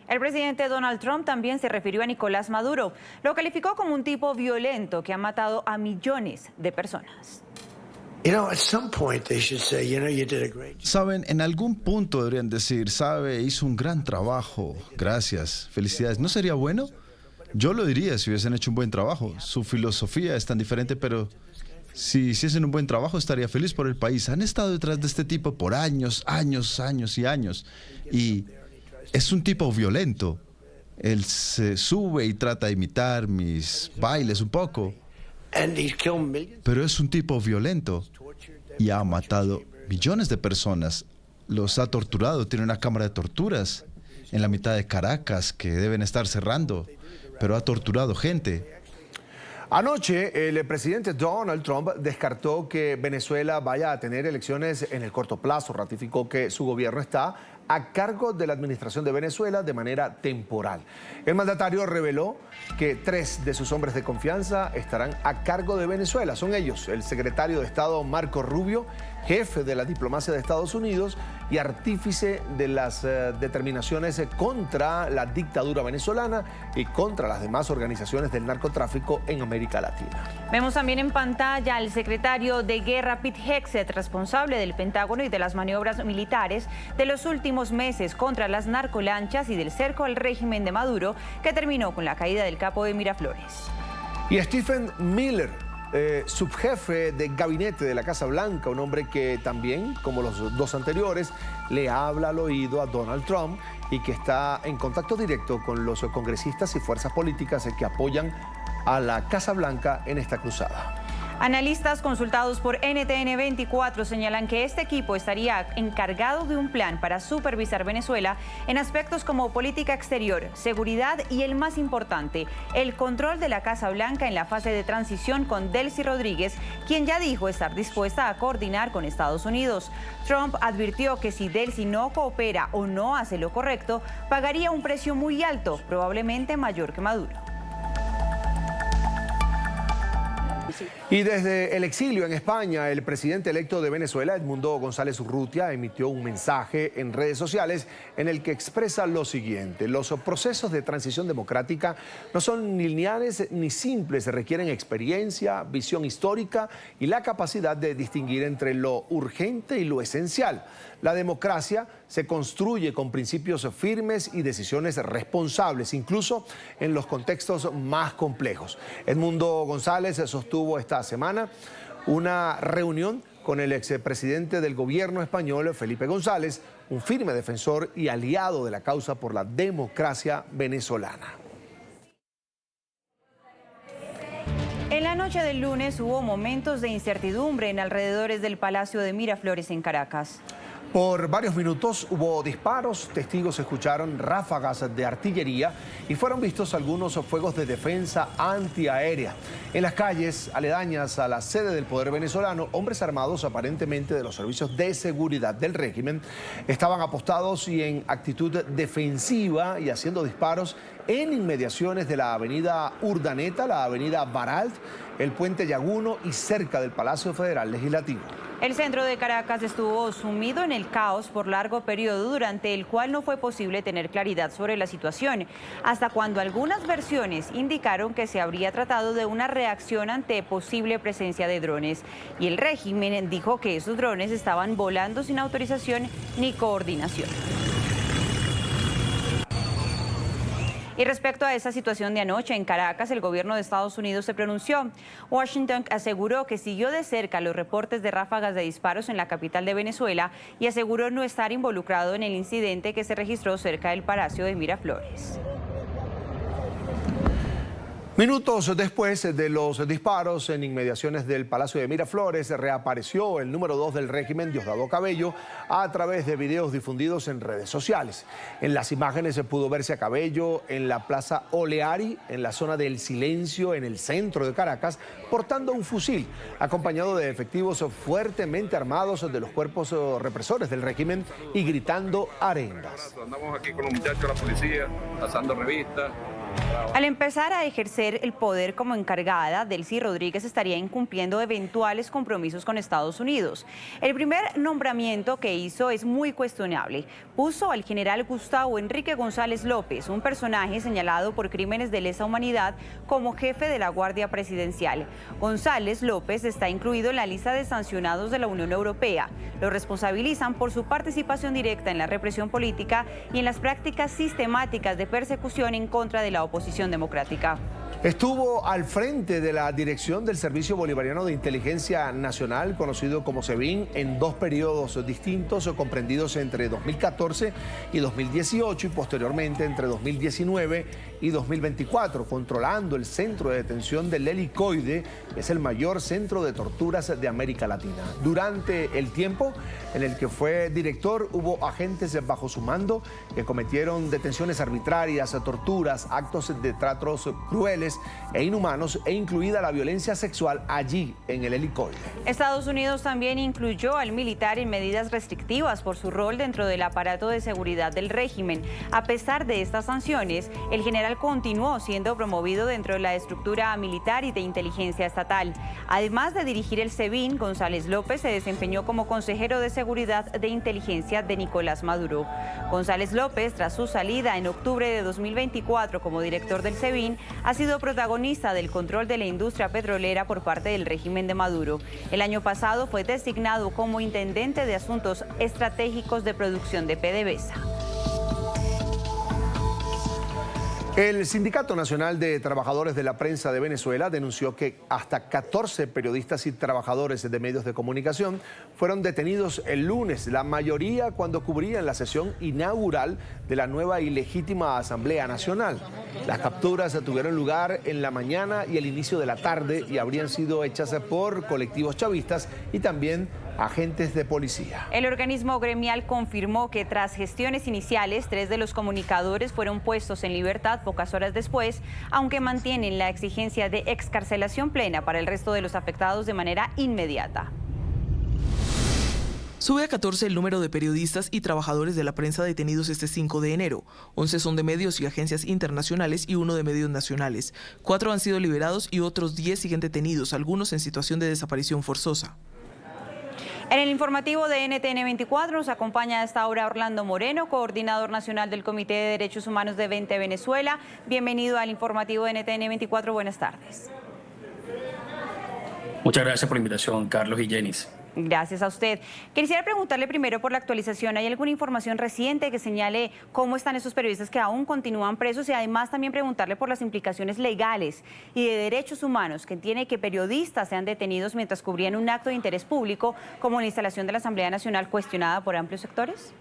El presidente Donald Trump también se refirió a Nicolás Maduro. Lo calificó como un tipo violento que ha matado a millones de personas. Saben, en algún punto deberían decir, sabe, hizo un gran trabajo, gracias, felicidades. ¿No sería bueno? Yo lo diría si hubiesen hecho un buen trabajo. Su filosofía es tan diferente, pero si hiciesen un buen trabajo estaría feliz por el país. Han estado detrás de este tipo por años, años, años y años. Y es un tipo violento. Él se sube y trata de imitar mis bailes un poco. Pero es un tipo violento y ha matado millones de personas. Los ha torturado. Tiene una cámara de torturas en la mitad de Caracas que deben estar cerrando. Pero ha torturado gente. Anoche, el presidente Donald Trump descartó que Venezuela vaya a tener elecciones en el corto plazo. Ratificó que su gobierno está a cargo de la administración de Venezuela de manera temporal. El mandatario reveló que 3 de sus hombres de confianza estarán a cargo de Venezuela. Son ellos, el secretario de Estado Marco Rubio, jefe de la diplomacia de Estados Unidos y artífice de las determinaciones contra la dictadura venezolana y contra las demás organizaciones del narcotráfico en América Latina. Vemos también en pantalla al secretario de Guerra Pete Hegseth, responsable del Pentágono y de las maniobras militares de los últimos meses contra las narcolanchas y del cerco al régimen de Maduro, que terminó con la caída del capo de Miraflores. Y Stephen Miller, subjefe de gabinete de la Casa Blanca, un hombre que también, como los 2 anteriores, le habla al oído a Donald Trump y que está en contacto directo con los congresistas y fuerzas políticas que apoyan a la Casa Blanca en esta cruzada. Analistas consultados por NTN 24 señalan que este equipo estaría encargado de un plan para supervisar Venezuela en aspectos como política exterior, seguridad y el más importante, el control de la Casa Blanca en la fase de transición con Delcy Rodríguez, quien ya dijo estar dispuesta a coordinar con Estados Unidos. Trump advirtió que si Delcy no coopera o no hace lo correcto, pagaría un precio muy alto, probablemente mayor que Maduro. Y desde el exilio en España, el presidente electo de Venezuela, Edmundo González Urrutia, emitió un mensaje en redes sociales en el que expresa lo siguiente: los procesos de transición democrática no son ni lineales ni simples, requieren experiencia, visión histórica y la capacidad de distinguir entre lo urgente y lo esencial. La democracia se construye con principios firmes y decisiones responsables, incluso en los contextos más complejos. Edmundo González sostuvo esta semana una reunión con el expresidente del gobierno español, Felipe González, un firme defensor y aliado de la causa por la democracia venezolana. En la noche del lunes hubo momentos de incertidumbre en alrededores del Palacio de Miraflores en Caracas. Por varios minutos hubo disparos, testigos escucharon ráfagas de artillería y fueron vistos algunos fuegos de defensa antiaérea. En las calles aledañas a la sede del poder venezolano, hombres armados aparentemente de los servicios de seguridad del régimen estaban apostados y en actitud defensiva y haciendo disparos en inmediaciones de la avenida Urdaneta, la avenida Baralt, el puente Yaguno y cerca del Palacio Federal Legislativo. El centro de Caracas estuvo sumido en el caos por largo periodo, durante el cual no fue posible tener claridad sobre la situación, hasta cuando algunas versiones indicaron que se habría tratado de una reacción ante posible presencia de drones. Y el régimen dijo que esos drones estaban volando sin autorización ni coordinación. Y respecto a esa situación de anoche en Caracas, el gobierno de Estados Unidos se pronunció. Washington aseguró que siguió de cerca los reportes de ráfagas de disparos en la capital de Venezuela y aseguró no estar involucrado en el incidente que se registró cerca del Palacio de Miraflores. Minutos después de los disparos en inmediaciones del Palacio de Miraflores, reapareció el número 2 del régimen, Diosdado Cabello, a través de videos difundidos en redes sociales. En las imágenes se pudo verse a Cabello en la Plaza Oleari, en la zona del Silencio, en el centro de Caracas, portando un fusil, acompañado de efectivos fuertemente armados de los cuerpos represores del régimen y gritando arengas. Andamos aquí con los muchachos de la policía, pasando revistas. Al empezar a ejercer el poder como encargada, Delcy Rodríguez estaría incumpliendo eventuales compromisos con Estados Unidos. El primer nombramiento que hizo es muy cuestionable. Puso al general Gustavo Enrique González López, un personaje señalado por crímenes de lesa humanidad, como jefe de la Guardia Presidencial. González López está incluido en la lista de sancionados de la Unión Europea. Lo responsabilizan por su participación directa en la represión política y en las prácticas sistemáticas de persecución en contra de la oposición democrática. Estuvo al frente de la dirección del Servicio Bolivariano de Inteligencia Nacional, conocido como SEBIN, en 2 periodos distintos, comprendidos entre 2014 y 2018 y posteriormente entre 2019 y 2024, controlando el centro de detención del Helicoide, que es el mayor centro de torturas de América Latina. Durante el tiempo en el que fue director, hubo agentes bajo su mando que cometieron detenciones arbitrarias, torturas, actos de tratos crueles e inhumanos, e incluida la violencia sexual allí en el Helicoide. Estados Unidos también incluyó al militar en medidas restrictivas por su rol dentro del aparato de seguridad del régimen. A pesar de estas sanciones, el general continuó siendo promovido dentro de la estructura militar y de inteligencia estatal. Además de dirigir el SEBIN, González López se desempeñó como consejero de seguridad de inteligencia de Nicolás Maduro. González López, tras su salida en octubre de 2024 como director del SEBIN, ha sido protagonista del control de la industria petrolera por parte del régimen de Maduro. El año pasado fue designado como intendente de asuntos estratégicos de producción de PDVSA. El Sindicato Nacional de Trabajadores de la Prensa de Venezuela denunció que hasta 14 periodistas y trabajadores de medios de comunicación fueron detenidos el lunes, la mayoría cuando cubrían la sesión inaugural de la nueva y legítima Asamblea Nacional. Las capturas tuvieron lugar en la mañana y el inicio de la tarde y habrían sido hechas por colectivos chavistas y también agentes de policía. El organismo gremial confirmó que tras gestiones iniciales, 3 de los comunicadores fueron puestos en libertad pocas horas después, aunque mantienen la exigencia de excarcelación plena para el resto de los afectados de manera inmediata. Sube a 14 el número de periodistas y trabajadores de la prensa detenidos este 5 de enero. 11 son de medios y agencias internacionales y 1 de medios nacionales. 4 han sido liberados y otros 10 siguen detenidos, algunos en situación de desaparición forzosa. En el informativo de NTN 24 nos acompaña a esta hora Orlando Moreno, coordinador nacional del Comité de Derechos Humanos de 20 Venezuela. Bienvenido al informativo de NTN 24. Buenas tardes. Muchas gracias por la invitación, Carlos y Jenis. Gracias a usted. Quisiera preguntarle primero por la actualización. ¿Hay alguna información reciente que señale cómo están esos periodistas que aún continúan presos? Y además también preguntarle por las implicaciones legales y de derechos humanos que tiene que periodistas sean detenidos mientras cubrían un acto de interés público como la instalación de la Asamblea Nacional cuestionada por amplios sectores.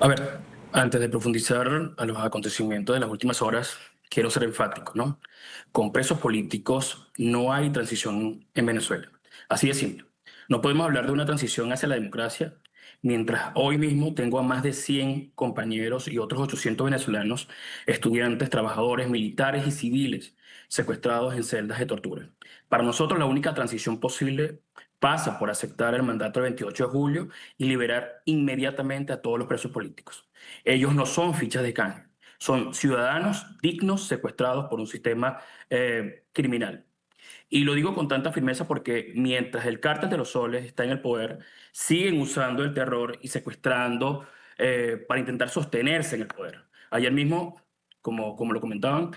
A ver, antes de profundizar a los acontecimientos de las últimas horas, quiero ser enfático, ¿no? Con presos políticos no hay transición en Venezuela. Así de simple. No podemos hablar de una transición hacia la democracia mientras hoy mismo tengo a más de 100 compañeros y otros 800 venezolanos, estudiantes, trabajadores, militares y civiles secuestrados en celdas de tortura. Para nosotros la única transición posible pasa por aceptar el mandato del 28 de julio y liberar inmediatamente a todos los presos políticos. Ellos no son fichas de canje, son ciudadanos dignos secuestrados por un sistema criminal. Y lo digo con tanta firmeza porque mientras el Cártel de los Soles está en el poder, siguen usando el terror y secuestrando para intentar sostenerse en el poder. Ayer mismo, como lo comentaban,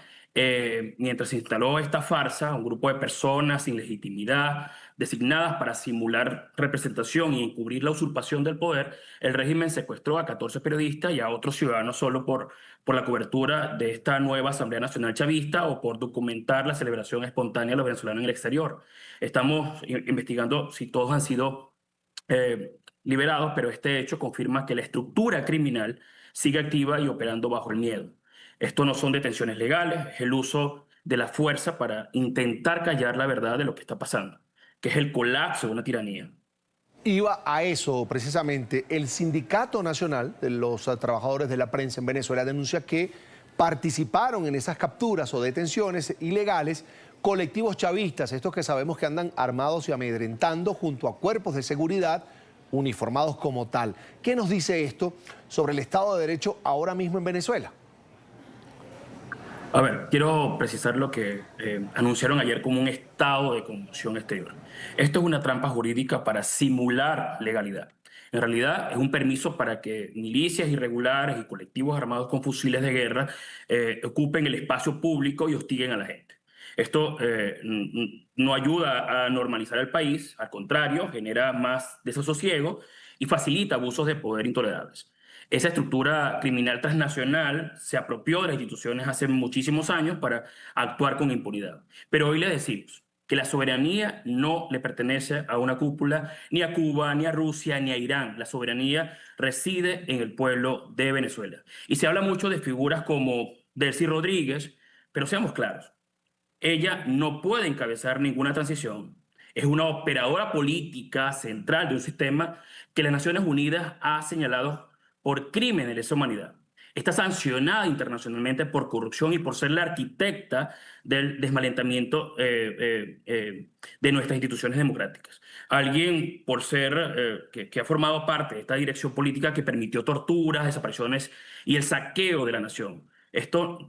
mientras se instaló esta farsa, un grupo de personas sin legitimidad, designadas para simular representación y encubrir la usurpación del poder, el régimen secuestró a 14 periodistas y a otros ciudadanos solo por la cobertura de esta nueva Asamblea Nacional Chavista o por documentar la celebración espontánea de los venezolanos en el exterior. Estamos investigando si todos han sido liberados, pero este hecho confirma que la estructura criminal sigue activa y operando bajo el miedo. Esto no son detenciones legales, es el uso de la fuerza para intentar callar la verdad de lo que está pasando, que es el colapso de una tiranía. Iba a eso precisamente. El Sindicato Nacional de los Trabajadores de la Prensa en Venezuela denuncia que participaron en esas capturas o detenciones ilegales colectivos chavistas, estos que sabemos que andan armados y amedrentando junto a cuerpos de seguridad uniformados como tal. ¿Qué nos dice esto sobre el Estado de Derecho ahora mismo en Venezuela? A ver, quiero precisar lo que anunciaron ayer como un estado de conmoción exterior. Esto es una trampa jurídica para simular legalidad. En realidad es un permiso para que milicias irregulares y colectivos armados con fusiles de guerra ocupen el espacio público y hostiguen a la gente. Esto no ayuda a normalizar el país, al contrario, genera más desasosiego y facilita abusos de poder intolerables. Esa estructura criminal transnacional se apropió de las instituciones hace muchísimos años para actuar con impunidad. Pero hoy le decimos que la soberanía no le pertenece a una cúpula, ni a Cuba, ni a Rusia, ni a Irán. La soberanía reside en el pueblo de Venezuela. Y se habla mucho de figuras como Delcy Rodríguez, pero seamos claros, ella no puede encabezar ninguna transición. Es una operadora política central de un sistema que las Naciones Unidas ha señalado por crímenes de lesa humanidad. Está sancionada internacionalmente por corrupción y por ser la arquitecta del desmantelamiento de nuestras instituciones democráticas. Alguien por ser que ha formado parte de esta dirección política que permitió torturas, desapariciones y el saqueo de la nación.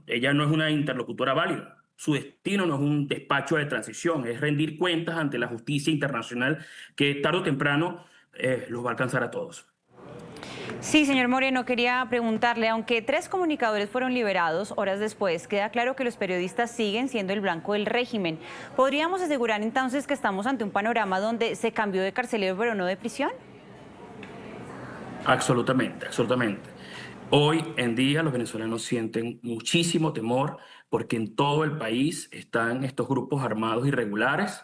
Ella no es una interlocutora válida. Su destino no es un despacho de transición, es rendir cuentas ante la justicia internacional que tarde o temprano los va a alcanzar a todos. Sí, señor Moreno, quería preguntarle, aunque 3 comunicadores fueron liberados, horas después queda claro que los periodistas siguen siendo el blanco del régimen. ¿Podríamos asegurar entonces que estamos ante un panorama donde se cambió de carcelero pero no de prisión? Absolutamente, absolutamente. Hoy en día los venezolanos sienten muchísimo temor porque en todo el país están estos grupos armados irregulares,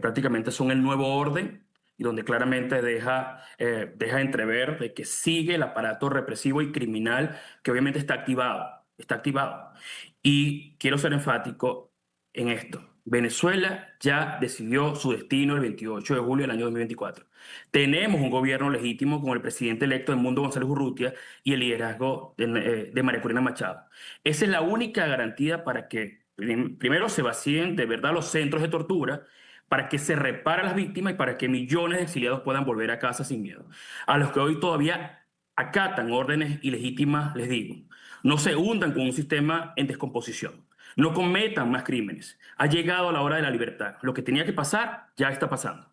prácticamente son el nuevo orden y donde claramente deja entrever de que sigue el aparato represivo y criminal que obviamente está activado, está activado. Y quiero ser enfático en esto. Venezuela ya decidió su destino el 28 de julio del año 2024. Tenemos un gobierno legítimo con el presidente electo Edmundo González Urrutia y el liderazgo de María Corina Machado. Esa es la única garantía para que primero se vacíen de verdad los centros de tortura, para que se reparen las víctimas y para que millones de exiliados puedan volver a casa sin miedo. A los que hoy todavía acatan órdenes ilegítimas, les digo, no se hundan con un sistema en descomposición. No cometan más crímenes. Ha llegado la hora de la libertad. Lo que tenía que pasar ya está pasando.